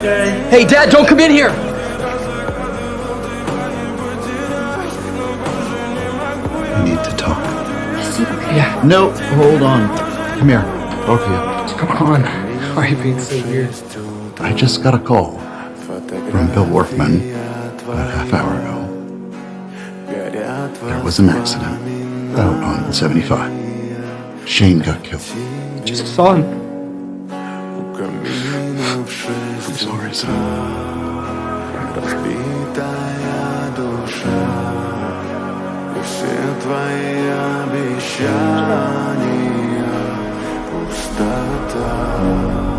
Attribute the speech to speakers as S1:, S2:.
S1: Hey, Dad, don't come in here!
S2: We need to talk.
S3: Is he okay?
S1: Yeah.
S2: No, hold on. Come here, both of you.
S1: Come on. Why are you being so weird?
S2: I just got a call from Bill Workman about a half hour ago. There was an accident out on 75. Shane got killed.
S1: Just saw him.
S2: I'm sorry, son.
S4: Все твои обещания пустота.